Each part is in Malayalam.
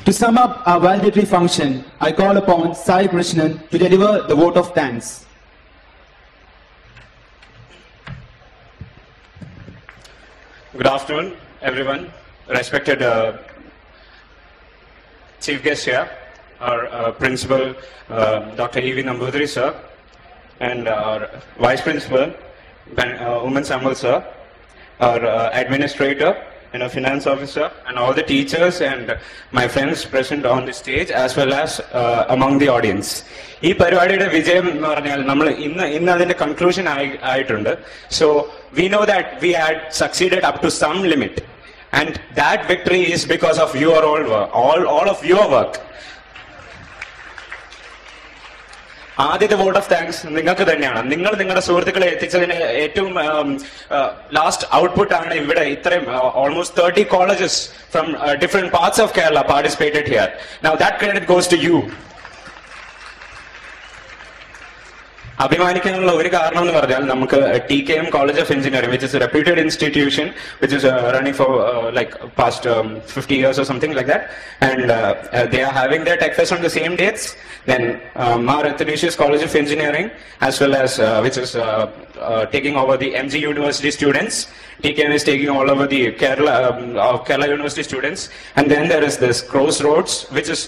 To sum up our valedictory function, I call upon Sai Krishnan to deliver the vote of thanks. Good afternoon, everyone. Respected Chief Guest here, our Principal, Dr. E.V. Nambudiri, sir, and our Vice Principal, Uman Samuel, sir, our Administrator, and a Finance Officer, and all the teachers and my friends present on the stage, as well as among the audience. ഈ പരിപാടിയുടെ വിജയം എന്ന് പറഞ്ഞാൽ നമ്മൾ ഇന്ന് അതിന്റെ കൺക്ലൂഷൻ ആയിട്ടുണ്ട്. So we know that we had succeeded up to some limit, and that victory is because of your all work, all of your work. ആദ്യത്തെ വോട്ട് ഓഫ് താങ്ക്സ് നിങ്ങൾക്ക് തന്നെയാണ്. നിങ്ങൾ നിങ്ങളുടെ സുഹൃത്തുക്കളെ എത്തിച്ചതിന് ഏറ്റവും ലാസ്റ്റ് ഔട്ട്പുട്ട് ആണ് ഇവിടെ ഇത്രയും almost 30 colleges from different parts of Kerala participated here. Now that credit goes to you. അഭിമാനിക്കാനുള്ള ഒരു കാരണം എന്ന് പറഞ്ഞാൽ നമുക്ക് TKM College of Engineering, which is a reputed institution, which is running for like past 50 years or something like that, and they are having their tech fest on the same dates. Then Mar Athanasius College of Engineering, as well as which is taking over the MG University students. TKM is taking all over the Kerala University students, and then there is this Crossroads, which is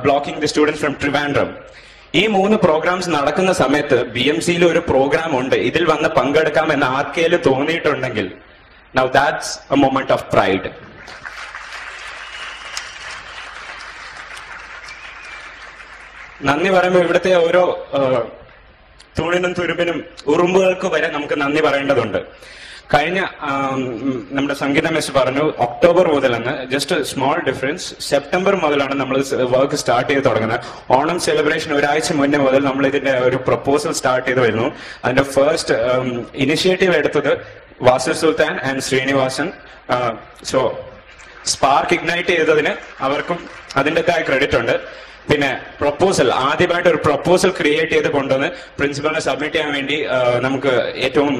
blocking the students from Trivandrum. ഈ 3 പ്രോഗ്രാംസ് നടക്കുന്ന സമയത്ത് BMCയിൽ ഒരു പ്രോഗ്രാം ഉണ്ട്, ഇതിൽ വന്ന് പങ്കെടുക്കാം എന്ന് ആർക്കെങ്കിലും തോന്നിയിട്ടുണ്ടെങ്കിൽ, now that's a moment of pride. നന്ദി പറയുമ്പോൾ ഇവിടുത്തെ ഓരോ തൂണിനും തുരുമ്പിനും ഉറുമ്പുകൾക്ക് വരെ നമുക്ക് നന്ദി പറയേണ്ടതുണ്ട്. കഴിഞ്ഞ നമ്മുടെ സംഗീത മിസ് പറഞ്ഞു ഒക്ടോബർ മുതലെന്ന്. ജസ്റ്റ് സ്മോൾ ഡിഫറൻസ്, സെപ്റ്റംബർ മുതലാണ് നമ്മൾ വർക്ക് സ്റ്റാർട്ട് ചെയ്ത് തുടങ്ങുന്നത്. ഓണം സെലിബ്രേഷൻ ഒരാഴ്ച മുന്നേ മുതൽ നമ്മൾ ഇതിന്റെ ഒരു പ്രപ്പോസൽ സ്റ്റാർട്ട് ചെയ്ത് വരുന്നു. അതിന്റെ ഫസ്റ്റ് ഇനിഷ്യേറ്റീവ് എടുത്തത് Vasu Sultan and Srinivasan. So spark ignite ചെയ്തതിന് അവർക്കും അതിൻ്റെതായ ക്രെഡിറ്റ് ഉണ്ട്. പിന്നെ പ്രപ്പോസൽ, ആദ്യമായിട്ട് ഒരു പ്രപ്പോസൽ ക്രിയേറ്റ് ചെയ്ത് കൊണ്ടുവന്ന് പ്രിൻസിപ്പലിനെ സബ്മിറ്റ് ചെയ്യാൻ വേണ്ടി നമുക്ക് ഏറ്റവും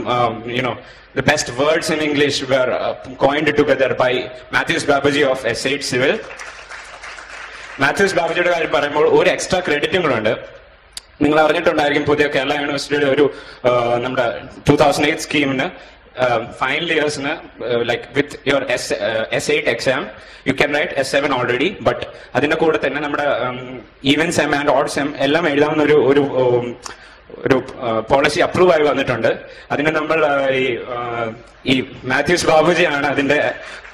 the best words in English were coined together by Matthews Babaji of S8 Civil. Mathews ബാബുജിയുടെ കാര്യം പറയുമ്പോൾ ഒരു എക്സ്ട്രാ ക്രെഡിറ്റും കൂടെ ഉണ്ട്. നിങ്ങൾ അറിഞ്ഞിട്ടുണ്ടായിരിക്കും, പുതിയ കേരള യൂണിവേഴ്സിറ്റിയുടെ ഒരു നമ്മുടെ 2008 സ്കീമിന് ഫൈനൽ ഇയേഴ്സിന് like with your S8 exam you can write S7 already, but അതിന്റെ കൂടെ തന്നെ നമ്മുടെ even sem and odd sem എല്ലാം എഴുതാവുന്ന ഒരു പോളിസി അപ്രൂവ് ആയി വന്നിട്ടുണ്ട്. അതിന് നമ്മൾ ഈ മാത്യൂസ് ബാബുജിയാണ് അതിന്റെ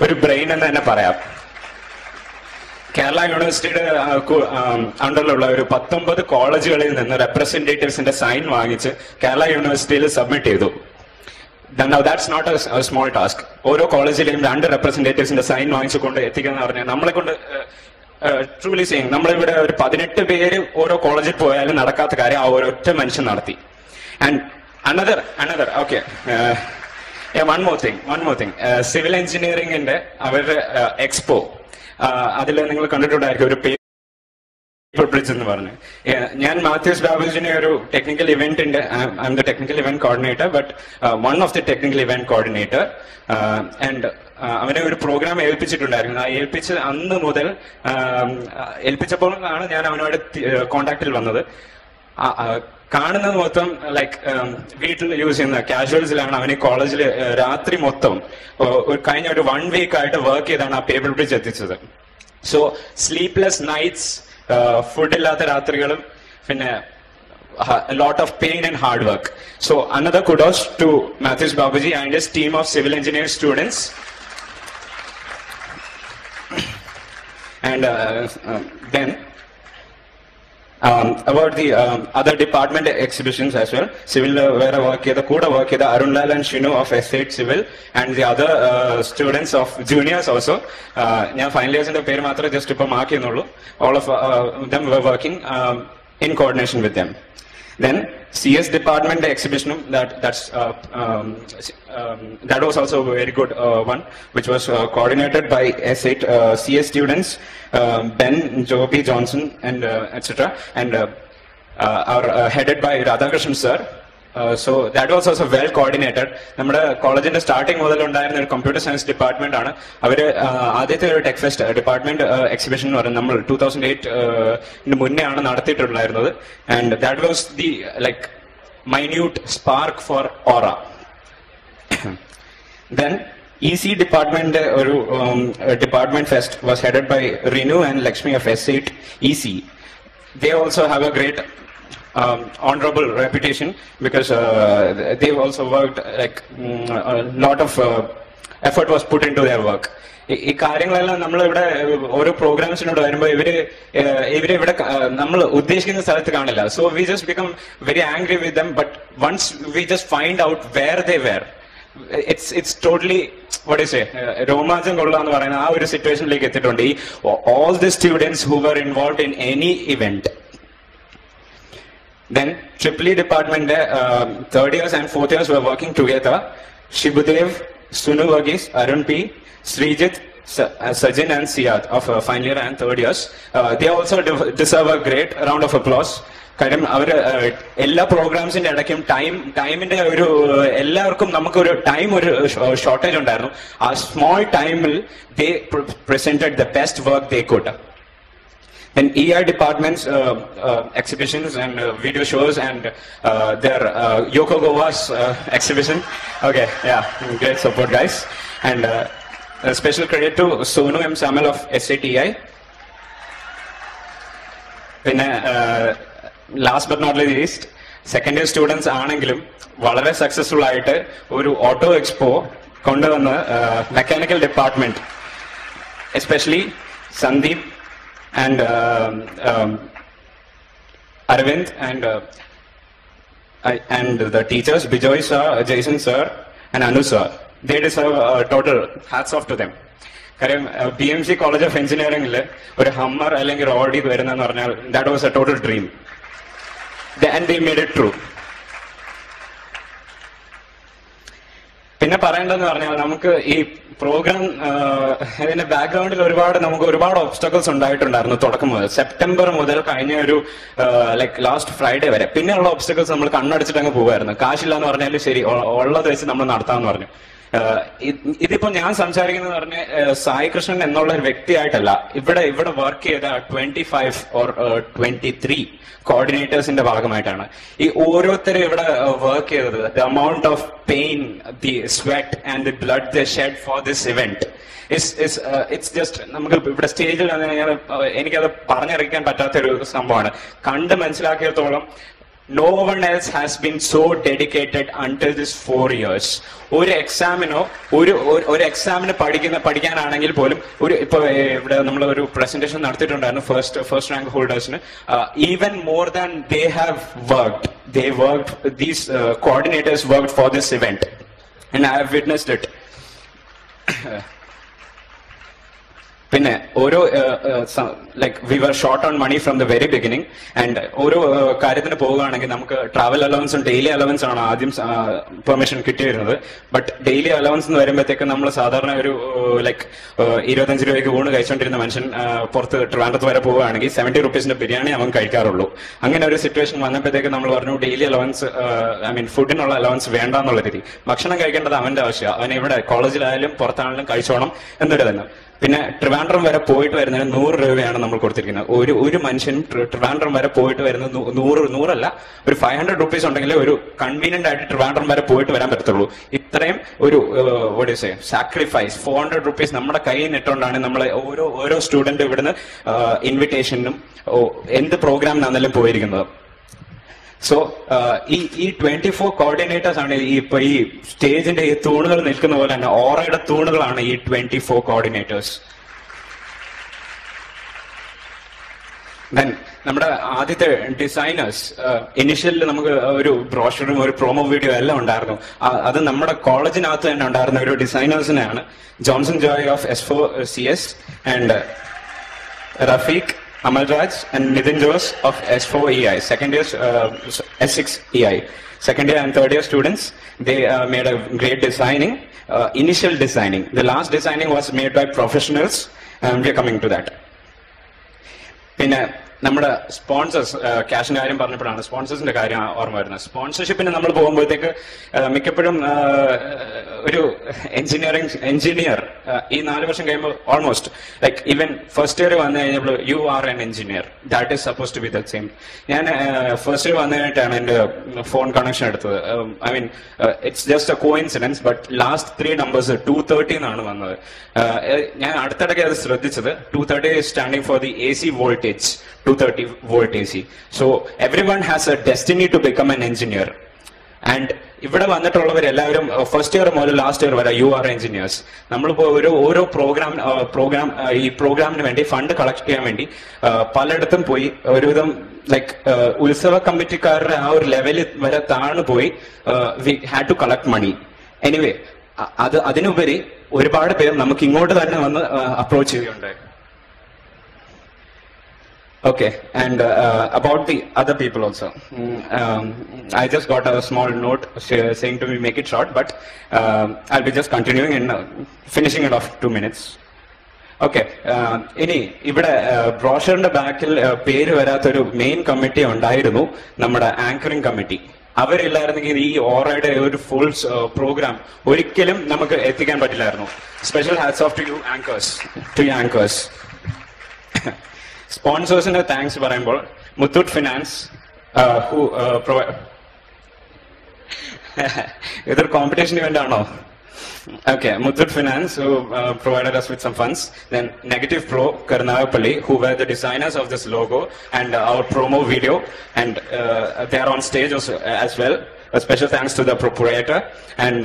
ഒരു ബ്രെയിൻ എന്ന് തന്നെ പറയാം. കേരള യൂണിവേഴ്സിറ്റിയുടെ അണ്ടറിലുള്ള ഒരു 19 കോളേജുകളിൽ നിന്ന് റെപ്രസെന്റേറ്റീവ്സിന്റെ സൈൻ വാങ്ങിച്ച് കേരള യൂണിവേഴ്സിറ്റിയിൽ സബ്മിറ്റ് ചെയ്തു. Now that's not a small task. ഓരോ കോളേജിലെയും 2 റെപ്രസെന്റേറ്റീവ്സിന്റെ സൈൻ വാങ്ങിച്ചുകൊണ്ട് എത്തിക്കുക എന്ന് പറഞ്ഞാൽ നമ്മളെ കൊണ്ട് ട്രൂലി സെയിങ്, നമ്മളിവിടെ ഒരു 18 പേര് ഓരോ കോളേജിൽ പോയാലും നടക്കാത്ത കാര്യം ആ ഒരൊറ്റ മനുഷ്യൻ നടത്തി. And another okay one more thing civil എഞ്ചിനീയറിംഗിന്റെ അവരുടെ എക്സ്പോ, അതിൽ നിങ്ങൾ കണ്ടിട്ടുണ്ടായിരിക്കും ഒരു ബ്രിഡ്ജ് എന്ന് പറഞ്ഞ്. ഞാൻ മാത്യൂസ് ബാബുജിനെ ഒരു ടെക്നിക്കൽ ഇവന്റിന്റെ I am the technical event coordinator, but one of the technical event coordinator. And അവനെ ഒരു പ്രോഗ്രാം ഏൽപ്പിച്ചിട്ടുണ്ടായിരുന്നു. ആ ഏൽപ്പിച്ച അന്ന് മുതൽ ഏൽപ്പിച്ചപ്പോൾ ആണ് ഞാൻ അവനോട് കോണ്ടാക്റ്റിൽ വന്നത്. കാണുന്നത് മൊത്തം ലൈക്ക് വീട്ടിൽ യൂസ് ചെയ്യുന്ന കാഷ്വൽസിലാണ്. അവന് കോളേജിൽ രാത്രി മൊത്തം കഴിഞ്ഞ ഒരു 1 വീക്ക് ആയിട്ട് വർക്ക് ചെയ്താണ് ആ പേപ്പർ ബ്രിഡ്ജ് എത്തിച്ചത്. സോ സ്ലീപ്ലെസ് നൈറ്റ്സ്, ഫുഡ് ഇല്ലാത്ത രാത്രികളും, പിന്നെ a lot of pain and hard work. So another kudos to Matthews Babaji and his team of civil engineering students. And then about the other department exhibitions as well. Civil where work ചെയ്ത കൂടെ വർക്ക് ചെയ്ത Arunlal and Shinu of S8 Civil and the other students of juniors also. ഞാൻ ഫൈനൽ ഇയേഴ്സിന്റെ പേര് മാത്രമേ ജസ്റ്റ് ഇപ്പൊ മാർക്ക് ചെയ്യുന്നുള്ളൂ. All of them were working in coordination with them. Then CS department exhibition, that was also a very good one, which was coordinated by S8 CS students, Ben, Joby Johnson, and etc. And headed by Radhakrishnan sir. So that was also well coordinated. നമ്മുടെ കോളേജിന്റെ സ്റ്റാർട്ടിംഗ് മുതൽ ഉണ്ടായിരുന്ന ഒരു കമ്പ്യൂട്ടർ സയൻസ് ഡിപ്പാർട്ട്മെന്റ് ആണ്. അവര് ആദ്യത്തെ ഒരു ടെക് ഫെസ്റ്റ് ഡിപ്പാർട്ട്മെന്റ് എക്സിബിഷൻ എന്ന് പറയുന്നത് നമ്മൾ 2008 മുന്നേ ആണ് നടത്തിയിട്ടുണ്ടായിരുന്നത്. And that was the like minute spark for Aura. Then EC department ഒരു department fest was headed by Renu and Lakshmi of S8 EC. They also have a great honorable reputation because they've also worked like a lot of effort was put into their work. ഈ കാര്യങ്ങളെല്ലാം നമ്മൾ ഇവിടെ ഓരോ പ്രോഗ്രാംസിനോട് വരുമ്പോൾ ഇവരെ ഇവിടെ നമ്മൾ ഉദ്ദേശിക്കുന്ന സ്ഥലത്ത് കാണില്ല. So we just become very angry with them. But once we just find out where they were, it's totally what is രോമാഞ്ചം കൊള്ളാന്ന് പറയുന്ന ആ ഒരു സിറ്റുവേഷനിലേക്ക് എത്തിയിട്ടുണ്ട് ഈ all the students who were involve in any event. Then Triple E department, third years and fourth years were working together. Shibudev, Sunu Varghese, Arun P, Srijit, Sajin and Siyad of final year and third years. They also deserve a great round of applause. കാരണം അവർ എല്ലാ പ്രോഗ്രാംസിന്റെ ഇടയ്ക്കും ടൈമിന്റെ ഒരു എല്ലാവർക്കും നമുക്കൊരു ടൈം ഒരു ഷോർട്ടേജ് ഉണ്ടായിരുന്നു. ആ സ്മോൾ ടൈമിൽ they presented the best work they could. Then EI departments, exhibitions and video shows and their Yoko Gowa's exhibition. Okay, yeah, great support guys. And a special credit to Sonu M. Samuel of SATI. Then last but not least, second year students ആണെങ്കിലും വളരെ സക്സസ്ഫുൾ ആയിട്ട് ഒരു ഓട്ടോ എക്സ്പോ കൊണ്ടുവന്ന mechanical department, especially Sandeep and Arvind and the teachers Bijoy sir, Jason sir and Anu sir, they deserve total hats off to them. കാര്യം BMC College of Engineering ഒരു ഹമ്മർ അല്ലെങ്കിൽ ഓഡി വരുന്നെന്ന് പറഞ്ഞാൽ that was a total dream and they made it true. പിന്നെ പറയേണ്ടതെന്ന് പറഞ്ഞാൽ നമുക്ക് ഈ പ്രോഗ്രാം ഇതിന്റെ ബാക്ക്ഗ്രൗണ്ടിൽ നമുക്ക് ഒരുപാട് ഒബ്സ്റ്റക്കിൾസ് ഉണ്ടായിട്ടുണ്ടായിരുന്നു തുടക്കം മുതൽ. സെപ്റ്റംബർ മുതൽ കഴിഞ്ഞ ഒരു ലൈക്ക് ലാസ്റ്റ് ഫ്രൈഡേ വരെ. പിന്നെയുള്ള ഒബ്സ്റ്റക്കിൾസ് നമ്മൾ കണ്ണടിച്ചിട്ട് അങ്ങ് പോകുമായിരുന്നു. കാശില്ല എന്ന് പറഞ്ഞാൽ ശരി, ഉള്ളത് വെച്ച് നമ്മൾ നടത്താമെന്ന് പറഞ്ഞു. ഇതിപ്പോ ഞാൻ സംസാരിക്കുന്നത് പറഞ്ഞ സായി കൃഷ്ണൻ എന്നുള്ള ഒരു വ്യക്തിയായിട്ടല്ല. ഇവിടെ വർക്ക് ചെയ്ത 25 or 23 കോർഡിനേറ്റേഴ്സിന്റെ ഭാഗമായിട്ടാണ്. ഈ ഓരോരുത്തരും ഇവിടെ വർക്ക് ചെയ്തത്, the amount of pain, the sweat and the blood they shed for this event it's just നമുക്ക് ഇവിടെ സ്റ്റേജിൽ എനിക്കത് പറഞ്ഞറിയിക്കാൻ പറ്റാത്തൊരു സംഭവമാണ്. കണ്ട് മനസ്സിലാക്കിയത്തോളം no one else has been so dedicated until this 4 years. ഒരു എക്സാമിനോ ഒരു എക്സാമിന് പഠിക്കാനാണെങ്കിൽ പോലും ഇപ്പൊ ഇവിടെ നമ്മൾ ഒരു പ്രസന്റേഷൻ നടത്തിയിട്ടുണ്ടായിരുന്നു ഫസ്റ്റ് റാങ്ക് ഹോൾഡേഴ്സിന്. Even more than they have worked, they worked, these coordinators worked for this event and I have witnessed it. പിന്നെ ഓരോ like we were short on money from the very beginning. And ഓരോ കാര്യത്തിന് പോവുകയാണെങ്കിൽ നമുക്ക് ട്രാവൽ അലവൻസും ഡെയിലി അലവൻസ് ആണ് ആദ്യം പെർമിഷൻ കിട്ടിയിരുന്നത്. ബട്ട് ഡെയിലി അലവൻസ് എന്ന് വരുമ്പോഴത്തേക്ക് നമ്മൾ സാധാരണ ഒരു ലൈക്ക് 25 രൂപയ്ക്ക് ഊണ് കഴിച്ചുകൊണ്ടിരുന്ന മനുഷ്യൻ പുറത്ത് ട്രിവാൻഡ്രത്ത് വരെ പോവുകയാണെങ്കിൽ 70 rupees ബിരിയാണി അവൻ കഴിക്കാറുള്ളൂ. അങ്ങനെ ഒരു സിറ്റുവേഷൻ വന്നപ്പോഴത്തേക്ക് നമ്മൾ പറഞ്ഞു ഡെയിലി അലവൻസ് ഫുഡിനുള്ള അലവൻസ് വേണ്ട എന്നുള്ള രീതി. ഭക്ഷണം കഴിക്കേണ്ടത് അവന്റെ ആവശ്യമാണ്. അവൻ ഇവിടെ കോളേജിലായാലും പുറത്താണെങ്കിലും കഴിച്ചോണം എന്നൊരു തന്നെ. പിന്നെ ട്രിവാൻഡ്രം വരെ പോയിട്ട് വരുന്നതിന് 100 രൂപയാണ് നമ്മൾ കൊടുത്തിരിക്കുന്നത്. ഒരു മനുഷ്യനും ട്രിവാൻഡ്രം വരെ പോയിട്ട് വരുന്നത് 100 ഒരു 500 rupees ഉണ്ടെങ്കിൽ ഒരു കൺവീനിയന്റ് ആയിട്ട് ട്രിവാൻഡ്രം വരെ പോയിട്ട് വരാൻ പറ്റത്തുള്ളൂ. ഇത്രയും ഒരു സാക്രിഫൈസ് 400 rupees നമ്മുടെ കയ്യിൽ നിട്ടുകൊണ്ടാണ് നമ്മൾ ഓരോ സ്റ്റുഡന്റ് ഇവിടുന്ന് ഇൻവിറ്റേഷനും എന്ത് പ്രോഗ്രാമിനാണെങ്കിലും പോയിരിക്കുന്നത്. സോ ഈ 24 കോർഡിനേറ്റേഴ്സ് ആണ് ഇപ്പൊ ഈ സ്റ്റേജിന്റെ ഈ തൂണുകൾ നിൽക്കുന്ന പോലെ തന്നെ ഓറയുടെ തൂണുകളാണ് ഈ 24 കോർഡിനേറ്റേഴ്സ്. ദെൻ നമ്മുടെ ആദ്യത്തെ ഡിസൈനേഴ്സ്, ഇനിഷ്യലിൽ നമുക്ക് ഒരു ബ്രോഷറും ഒരു പ്രൊമോ വീഡിയോ എല്ലാം ഉണ്ടായിരുന്നു. അത് നമ്മുടെ കോളേജിനകത്ത് തന്നെ ഉണ്ടായിരുന്ന ഒരു ഡിസൈനേഴ്സിനെയാണ്. Johnson Joy of S4CS and Rafeeq, Amalraj and Nitin Jose of S4EI, second year S6EI, second year and third year students. They made a great designing, initial designing. The last designing was made by professionals and we are coming to that. പിന്നെ നമ്മുടെ സ്പോൺസേഴ്സ്, ക്യാഷിന്റെ കാര്യം പറഞ്ഞപ്പോഴാണ് സ്പോൺസേഴ്സിന്റെ കാര്യം ഓർമ്മ വരുന്നത്. സ്പോൺസർഷിപ്പിന് നമ്മൾ പോകുമ്പോഴത്തേക്ക് മിക്കപ്പോഴും ഒരു എഞ്ചിനീയർ ഈ 4 വർഷം കഴിയുമ്പോൾ almost like even first year വന്നു കഴിഞ്ഞപ്പോൾ you are an engineer, that is suppose to be the same. ഞാൻ ഫസ്റ്റ് ഇയർ വന്നു കഴിഞ്ഞിട്ടാണ് എന്റെ ഫോൺ കണക്ഷൻ എടുത്തത്. I mean it's just a coincidence, but last 3 numbers 230 എന്നാണ് വന്നത്. ഞാൻ അടുത്തിടയ്ക്ക് അത് ശ്രദ്ധിച്ചത്. 230 is standing for the AC voltage, 230 volt AC. So everyone has a destiny to become an engineer. And ഇവിടെ വന്നിട്ടുള്ളവരെല്ലാവരും ഫസ്റ്റ് ഇയർ മുതൽ ലാസ്റ്റ് ഇയർ വരെ യു ആർ എഞ്ചിനീയേഴ്സ്. നമ്മളിപ്പോ ഓരോ ഈ പ്രോഗ്രാമിന് വേണ്ടി ഫണ്ട് കളക്ട് ചെയ്യാൻ വേണ്ടി പലയിടത്തും പോയി ഒരുവിധം ലൈക്ക് ഉത്സവ കമ്മിറ്റിക്കാരുടെ ആ ഒരു ലെവലിൽ വരെ താഴ്ന്നു പോയി we had to collect money. Anyway അതിനുപരി ഒരുപാട് പേർ നമുക്ക് ഇങ്ങോട്ട് തന്നെ വന്ന് അപ്രോച്ച് ചെയ്യുകയുണ്ടായി. Okay, and about the other people also. I just got a small note saying to me make it short, but I'll be just continuing and finishing it off 2 minutes. Okay, ഇനി ഇവിടെ ബ്രോഷറിന്റെ ബാക്കിൽ പേര് വരാത്തൊരു മെയിൻ കമ്മിറ്റി ഉണ്ടായിരുന്നു, നമ്മുടെ ആങ്കറിംഗ് കമ്മിറ്റി. അവരില്ലായിരുന്നെങ്കിൽ ഈ ഓറയുടെ ഒരു ഫുൾ പ്രോഗ്രാം ഒരിക്കലും നമുക്ക് എത്തിക്കാൻ പറ്റില്ലായിരുന്നു. Special hats off to you anchors. സ്പോൺസേഴ്സിന്റെ താങ്ക്സ് പറയുമ്പോൾ മുത്തൂറ്റ് ഫിനാൻസ് ഇതൊരു കോമ്പറ്റീഷൻ ഇവന്റ് ആണോ? Okay, Muthoot Finance, who provided us with some funds. Then Negative Pro, Karnagapalli, who were the designers of this logo and our promo video, and they are on stage also, as well. A special thanks to the proprietor, and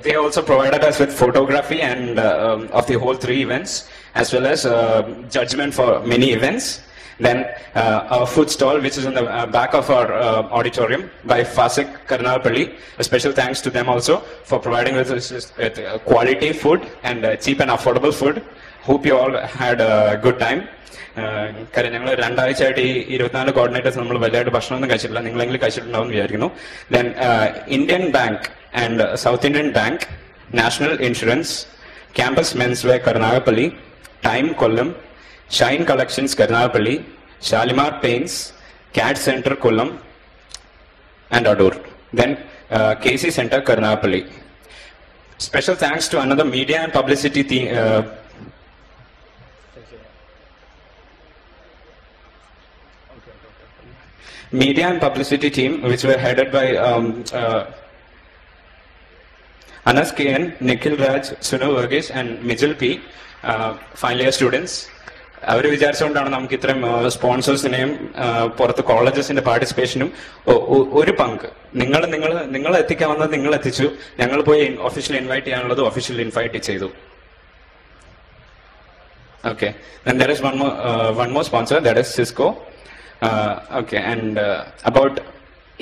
they also provided us with photography and of the whole 3 events, as well as judgment for many events. Then our food stall, which is in the back of our auditorium by Fasik Karnagapalli. A special thanks to them also for providing us with quality food and cheap and affordable food. Hope you all had a good time. കാര്യം ഞങ്ങൾ 2 ആഴ്ചയായിട്ട് ഈ 24 കോർഡിനേറ്റേഴ്സ് നമ്മൾ വലിയതായിട്ട് ഭക്ഷണമൊന്നും കഴിച്ചിട്ടില്ല. നിങ്ങളെങ്കിലും കഴിച്ചിട്ടുണ്ടാവും വിചാരിക്കുന്നു. Then Indian bank and South Indian bank, national insurance, campus menswear Karnagapalli, time Kollam, shine collections Karnagapalli, Shalimar paints, CAD Center Kollam and Adur. Then KC Center Karnagapalli. Special thanks to another media and publicity team. Media and publicity team, which were headed by Anas KN, Nikhil Raj, Sunu Varghese and Mijil P, final year students. അവർ വിചാരിച്ചുകൊണ്ടാണ് നമുക്ക് ഇത്രയും സ്പോൺസേഴ്സിനെയും പുറത്ത് കോളേജസിന്റെ പാർട്ടിസിപ്പേഷനും ഒരു പങ്ക് നിങ്ങൾ എത്തിക്കാവുന്നത് നിങ്ങൾ എത്തിച്ചു. ഞങ്ങൾ പോയി ഒഫീഷ്യൽ ഇൻവൈറ്റ് ചെയ്യാനുള്ളത് ഒഫീഷ്യൽ ഇൻവൈറ്റ് ചെയ്തു. Okay, then there is one more sponsor, that is Cisco. Okay, and about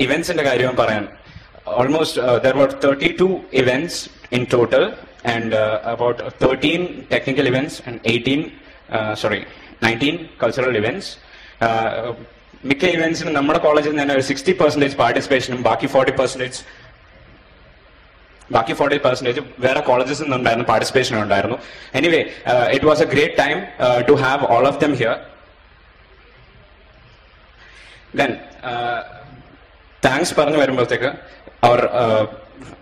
events in the karyam parayan, almost there were 32 events in total, and about 13 technical events and 19 cultural events. മിക്ക ഇവന്റ്സിനും നമ്മുടെ കോളേജിൽ തന്നെ ഒരു 60% പാർട്ടിസിപ്പേഷനും ബാക്കി 40% വേറെ കോളേജസിൽ നിന്നുണ്ടായിരുന്നു, പാർട്ടിസിപ്പേഷൻ ഉണ്ടായിരുന്നു. Anyway it was a great time to have all of them here. Then thanks പറഞ്ഞു വരുമ്പോഴത്തേക്ക്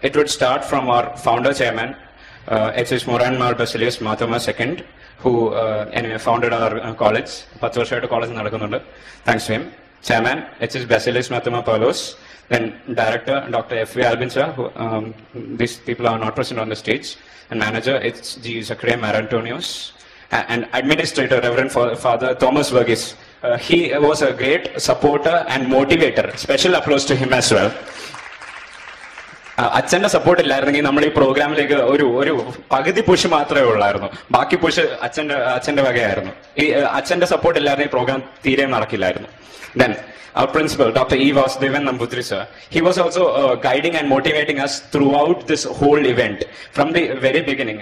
it would start from our founder chairman, H.S. Moran Mar Basilius Mathoma II, who anyway founded our college. 10 വർഷമായിട്ട് കോളേജ് നടക്കുന്നുണ്ട്. Thanks to him. Chairman H.S. Basilius Mathoma Paulos. Then director Dr. F.V. Albinsa, who these people are not present on the stage. And manager H.G. Zachariah Marantonios. And administrator Reverend Father Thomas Varghese. He was a great supporter and motivator. Special applause to him as well. അച്ഛന്റെ സപ്പോർട്ട് ഇല്ലായിരുന്നെങ്കിൽ നമ്മൾ ഈ പ്രോഗ്രാമിലേക്ക് ഒരു പകുതി പുഷ് മാത്രമേ ഉള്ളായിരുന്നു. ബാക്കി പുഷ് അച്ഛന്റെ വകയായിരുന്നു. ഈ അച്ഛന്റെ സപ്പോർട്ട് ഇല്ലായിരുന്നെങ്കിൽ ഈ പ്രോഗ്രാം തീരെ നടക്കില്ലായിരുന്നു. Then our principal, Dr. E. Vasudevan Nambutri sir, he was also guiding and motivating us throughout this whole event from the very beginning.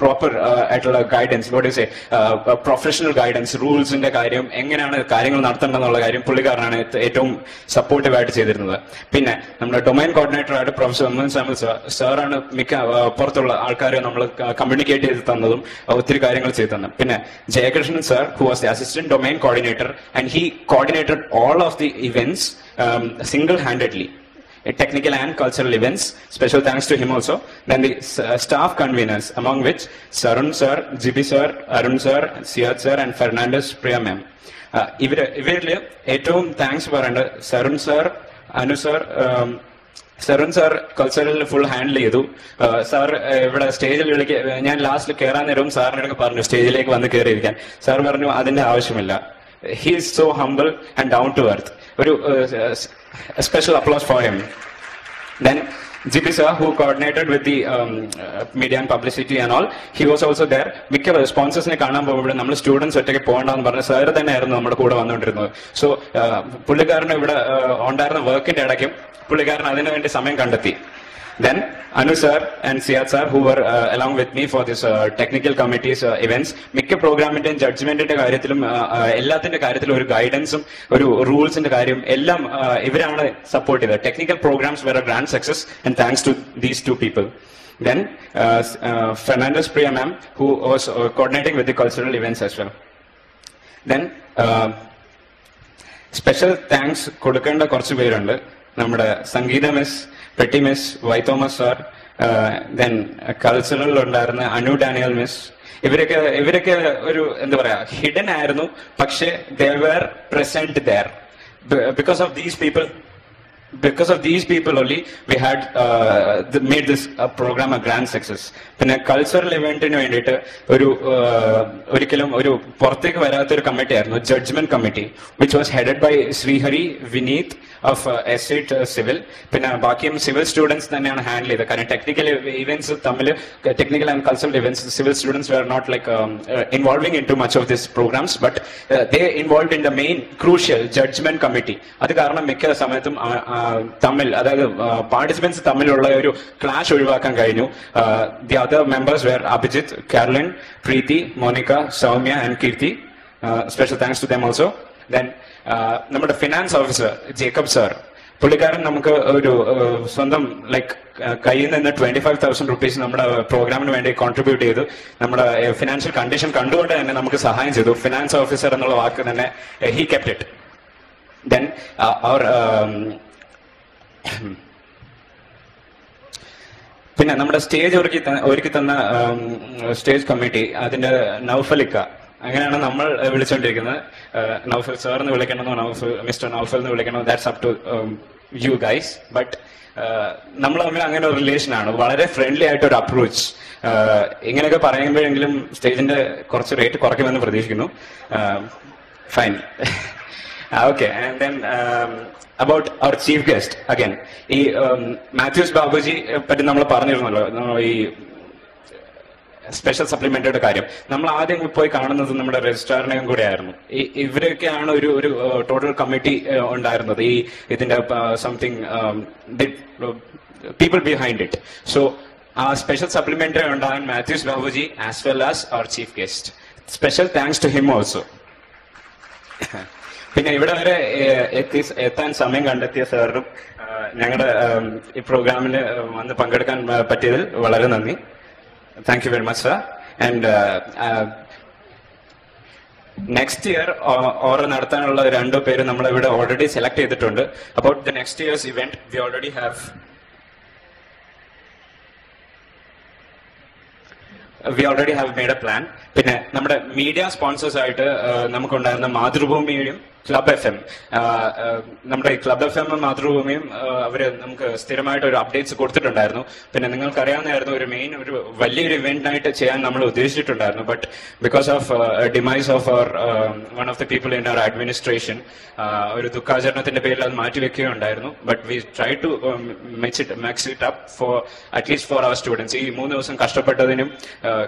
Proper guidance, what do you say, professional guidance, rules in the karyam enganeyana കാര്യങ്ങൾ നടത്തേണ്ടതെന്നുള്ള കാര്യം പുള്ളിക്കാരനാണ് ഏറ്റവും സപ്പോർട്ടീവ് ആയിട്ട് ചെയ്തിരുന്നത്. പിന്നെ നമ്മുടെ ഡൊമൈൻ കോർഡിനേറ്റർ കോർഡിനേറ്റർ ആയിട്ട് പ്രൊഫസർ എം എൻ സാമുൽ സാറാണ് മിക്ക പുറത്തുള്ള ആൾക്കാരെ നമ്മൾ കമ്മ്യൂണിക്കേറ്റ് ചെയ്ത് തന്നതും ഒത്തിരി കാര്യങ്ങൾ ചെയ്തു തന്നതും. പിന്നെ Jayakrishnan sir who was the assistant domain coordinator and he coordinated all of the events single handedly, technical and cultural events. Special thanks to him also. Then the staff conveners, among which Sarun sir, GB sir, Arun sir, Siad sir and Fernandez Priya ma'am. ഇവരില് ഏറ്റവും താങ്ക്സ് പറയേണ്ടത് Sarun sir, Anu sir. Sarun sir cultural full handle ചെയ്തു. സാർ ഇവിടെ സ്റ്റേജിൽ ഞാൻ ലാസ്റ്റിൽ കയറാൻ നേരവും സാറിനൊക്കെ പറഞ്ഞു സ്റ്റേജിലേക്ക് വന്ന് കയറിയിരിക്കാൻ. സാർ പറഞ്ഞു അതിന്റെ ആവശ്യമില്ല. He is so humble and down to earth. A special applause for him. Then GB sir, who coordinated with the media and publicity and all, he was also there. മിക്ക സ്പോൺസേഴ്സിനെ കാണാൻ പോകുമ്പോൾ നമ്മൾ സ്റ്റുഡൻസ് ഒറ്റയ്ക്ക് പോകണ്ടെന്ന് പറഞ്ഞ സാർ തന്നെയായിരുന്നു നമ്മുടെ കൂടെ വന്നുകൊണ്ടിരുന്നത്. സോ പുള്ളിക്കാരന് ഇവിടെ ഉണ്ടായിരുന്ന വർക്കിന്റെ ഇടയ്ക്കും പുള്ളിക്കാരൻ അതിനു വേണ്ടി സമയം കണ്ടെത്തി. Then Anu sir and Siad sir, who were along with me for this technical committees events, മിക്ക പ്രോഗ്രാമിന്റെയും ജഡ്ജ്മെന്റിന്റെ കാര്യത്തിലും എല്ലാത്തിന്റെ കാര്യത്തിലും ഒരു ഗൈഡൻസും ഒരു റൂൾസിന്റെ കാര്യം എല്ലാം ഇവരാണ് സപ്പോർട്ട് ചെയ്തത്. Technical programs were a grand success and thanks to these two people. Then Fernandez Priya ma'am, who was coordinating with the cultural events as well. Then special thanks കൊടുക്കേണ്ട കുറച്ച് പേരുണ്ട്. നമ്മുടെ Sangeetha miss, Betty miss, Y Thomas sir, then cultural ഉണ്ടായിരുന്ന അനു ഡാനിയൽ മിസ്. ഇവരൊക്കെ ഒരു എന്താ പറയാ ഹിഡൻ ആയിരുന്നു, പക്ഷെ they were present there. Because of these people only we had made this program a grand success. പിന്നെ കൾച്ചറൽ ഇവന്റിന് വേണ്ടിയിട്ട് ഒരിക്കലും ഒരു പുറത്തേക്ക് വരാത്തൊരു കമ്മിറ്റി ആയിരുന്നു judgement committee, which was headed by Sreehari Vineeth of estate civil. പിന്നെ ബാക്കിയും സിവിൽ സ്റ്റുഡൻസ് തന്നെയാണ് ഹാൻഡിൽ ചെയ്തത്. കാരണം ടെക്നിക്കൽ ഇവന്റ്സ് തമ്മിൽ, technical and cultural events, civil students were not like involving into much of these programs, but they involved in the main crucial judgment committee. അത് കാരണം മിക്ക സമയത്തും തമ്മിൽ, അതായത് പാർട്ടിസിപ്പൻസ് തമ്മിലുള്ള ഒരു ക്ലാഷ് ഒഴിവാക്കാൻ കഴിഞ്ഞു. The other members were Abhijith, Caroline, Preethi, Monika, Soumya and Keerthi. Special thanks to them also. Then നമ്മുടെ ഫിനാൻസ് ഓഫീസർ ജേക്കബ് സാർ, പുള്ളിക്കാരൻ നമുക്ക് ഒരു സ്വന്തം ലൈക്ക് കയ്യിൽ നിന്ന് 25,000 rupees നമ്മുടെ പ്രോഗ്രാമിന് വേണ്ടി കോൺട്രിബ്യൂട്ട് ചെയ്തു. നമ്മുടെ ഫിനാൻഷ്യൽ കണ്ടീഷൻ കണ്ടുകൊണ്ട് തന്നെ നമുക്ക് സഹായം ചെയ്തു. ഫിനാൻസ് ഓഫീസർ എന്നുള്ള വാക്ക് തന്നെ ഹി കെപ്റ്റ് ഇറ്റ്. ദെൻ അവർ പിന്നെ നമ്മുടെ സ്റ്റേജ് ഒരുക്കി തന്ന സ്റ്റേജ് കമ്മിറ്റി, അതിന്റെ നൗഫലിക്ക, അങ്ങനെയാണ് നമ്മൾ വിളിച്ചുകൊണ്ടിരിക്കുന്നത്. നൗഫൽ സാർ എന്ന് വിളിക്കണമെന്നോ മിസ്റ്റർ നൗഫൽ എന്ന് വിളിക്കണോ, that's up to you guys. But നമ്മൾ തമ്മിൽ അങ്ങനെ ഒരു റിലേഷനാണ്, വളരെ ഫ്രണ്ട്ലി ആയിട്ട് ഒരു അപ്രോച്ച്. ഇങ്ങനെയൊക്കെ പറയുമ്പോഴെങ്കിലും സ്റ്റേജിന്റെ കുറച്ച് റേറ്റ് കുറയ്ക്കുമെന്ന് പ്രതീക്ഷിക്കുന്നു. Fine, okay. And then about our chief guest again, ഈ മാത്യൂസ് ബാബുജി പറ്റി നമ്മൾ പറഞ്ഞിരുന്നല്ലോ, ഈ സ്പെഷ്യൽ സപ്ലിമെന്ററിയുടെ കാര്യം. നമ്മൾ ആദ്യം പോയി കാണുന്നത് നമ്മുടെ രജിസ്ട്രാറിനെയും കൂടെ ആയിരുന്നു. ഇവരൊക്കെയാണ് ഒരു ടോട്ടൽ കമ്മിറ്റി ഉണ്ടായിരുന്നത്, ഈ ഇതിന്റെ something people behind it. So ആ സ്പെഷ്യൽ സപ്ലിമെന്ററി ഉണ്ടാകാൻ Mathews Babuji as well as our chief guest. Special thanks to him also. പിന്നെ ഇവിടെ വരെ എത്താൻ സമയം കണ്ടെത്തിയ സാറിനും ഞങ്ങളുടെ ഈ പ്രോഗ്രാമിൽ വന്ന് പങ്കെടുക്കാൻ പറ്റിയതിൽ വളരെ നന്ദി. Thank you very much sir. And next year ഓരോ നടത്താനുള്ള 2 പേര് നമ്മളിവിടെ ഓൾറെഡി സെലക്ട് ചെയ്തിട്ടുണ്ട്. About the next years event we already have made A plan. പിന്നെ നമ്മുടെ മീഡിയ സ്പോൺസേഴ്സ് ആയിട്ട് നമുക്കുണ്ടായിരുന്ന മാതൃഭൂമിയും ക്ലബ് FM, നമ്മുടെ ക്ലബ് FM മാതൃഭൂമിയും അവര് നമുക്ക് സ്ഥിരമായിട്ട് ഒരു അപ്ഡേറ്റ്സ് കൊടുത്തിട്ടുണ്ടായിരുന്നു. പിന്നെ നിങ്ങൾക്കറിയാവുന്നതായിരുന്നു, ഒരു വലിയൊരു ഇവന്റിനായിട്ട് ചെയ്യാൻ നമ്മൾ ഉദ്ദേശിച്ചിട്ടുണ്ടായിരുന്നു. But because of demise of our one of the people in our administration, ഒരു ദുഃഖാചരണത്തിന്റെ പേരിൽ അത് മാറ്റിവെക്കുകയുണ്ടായിരുന്നു. But we try to max it up for at least for our students. ഈ 3 ദിവസം കഷ്ടപ്പെട്ടതിനും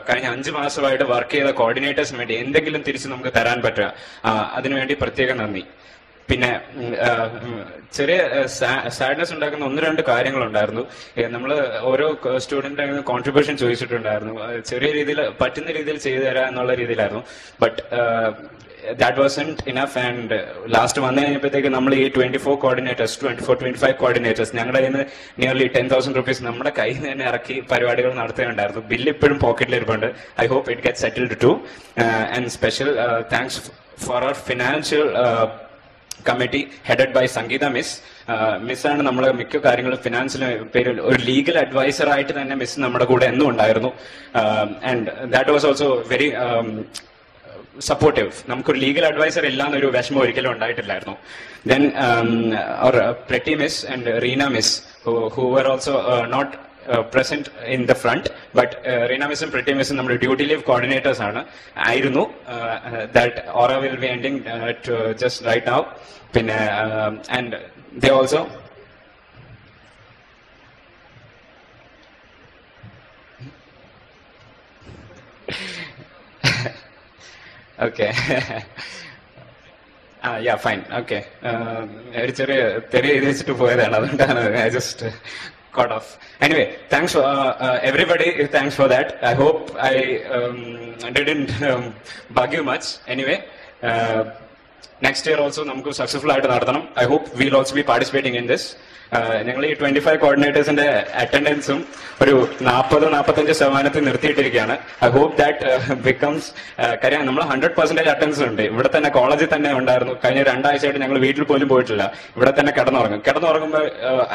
കഴിഞ്ഞ 5 മാസമായിട്ട് വർക്ക് ചെയ്ത കോർഡിനേറ്റേഴ്സിന് വേണ്ടി എന്തെങ്കിലും തിരിച്ച് നമുക്ക് തരാൻ പറ്റുക, അതിനുവേണ്ടി പ്രത്യേകം നന്ദി. പിന്നെ ചെറിയ സാഡ്നെസ് ഉണ്ടാക്കുന്ന 1-2 കാര്യങ്ങളുണ്ടായിരുന്നു. നമ്മൾ ഓരോ സ്റ്റുഡന്റ് കോൺട്രിബ്യൂഷൻ ചോദിച്ചിട്ടുണ്ടായിരുന്നു. ചെറിയ രീതിയിൽ പറ്റുന്ന രീതിയിൽ ചെയ്തു തരാം എന്നുള്ള രീതിയിലായിരുന്നു. But that wasn't enough, and last വന്നു കഴിഞ്ഞപ്പോഴത്തേക്ക് നമ്മൾ ഈ 24 കോർഡിനേറ്റേഴ്സ് 25 കോർഡിനേറ്റേഴ്സ് ഞങ്ങളുടെ കയ്യിൽ നിന്ന് നിയർലി 10,000 rupees നമ്മുടെ കയ്യിൽ നിന്ന് തന്നെ ഇറക്കി പരിപാടികൾ നടത്തുകയുണ്ടായിരുന്നു. ബില്ല് ഇപ്പോഴും പോക്കറ്റിലിരിപ്പുണ്ട്. I hope it get settled too. And special thanks for our financial committee headed by Sangeetha miss. മിസ്സാണ് നമ്മൾ മിക്ക കാര്യങ്ങളും ഫിനാൻസിന് പേരിൽ ഒരു ലീഗൽ അഡ്വൈസർ ആയിട്ട് തന്നെ മിസ് നമ്മുടെ കൂടെ എന്നും ഉണ്ടായിരുന്നു. And that was also very supportive. നമുക്കൊരു ലീഗൽ അഡ്വൈസർ ഇല്ലാന്നൊരു വിഷമം ഒരിക്കലും ഉണ്ടായിട്ടില്ലായിരുന്നു. Then our Preethi miss and Reena miss who were also not present in the front, but Reena Miss and Pretty Miss നമ്മുടെ ഡ്യൂട്ടി ലീവ് കോർഡിനേറ്റേഴ്സ് ആയിരുന്നു. That aura will be ending just right now. പിന്നെ and they also okay. Yeah, fine, okay. ഒരു ചെറിയ തെറി എഴുതി വെച്ചിട്ട് പോയതാണ്, അതുകൊണ്ടാണ് I just cut off. Anyway, thanks for everybody. Thanks for that. I hope I didn't bug you much. Anyway, next year also നമുക്ക് സക്സസ്ഫുൾ ആയിട്ട് നടത്തണം. I hope we'll also be participating in this. ഞങ്ങൾ ഈ 25 കോർഡിനേറ്റേഴ്സിന്റെ അറ്റൻഡൻസും ഒരു 40-45% നിർത്തിയിട്ടിരിക്കുകയാണ്. ഐ ഹോപ്പ് ദാറ്റ് ബിക്കംസ് കാര്യം നമ്മൾ 100% അറ്റൻഡൻസ് ഉണ്ട്. ഇവിടെ തന്നെ കോളേജിൽ തന്നെ ഉണ്ടായിരുന്നു. കഴിഞ്ഞ 2 ആഴ്ചയായിട്ട് ഞങ്ങൾ വീട്ടിൽ പോലും പോയിട്ടില്ല. ഇവിടെ തന്നെ കിടന്നുറങ്ങുമ്പോൾ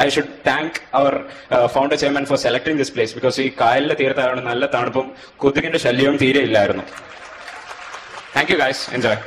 I should thank our founder chairman for selecting this place. Because ഈ കായലിലെ തീരത്താണ് നല്ല തണുപ്പും കൊതുകിന്റെ ശല്യവും തീരെ ഇല്ലായിരുന്നു. Thank you guys, enjoy.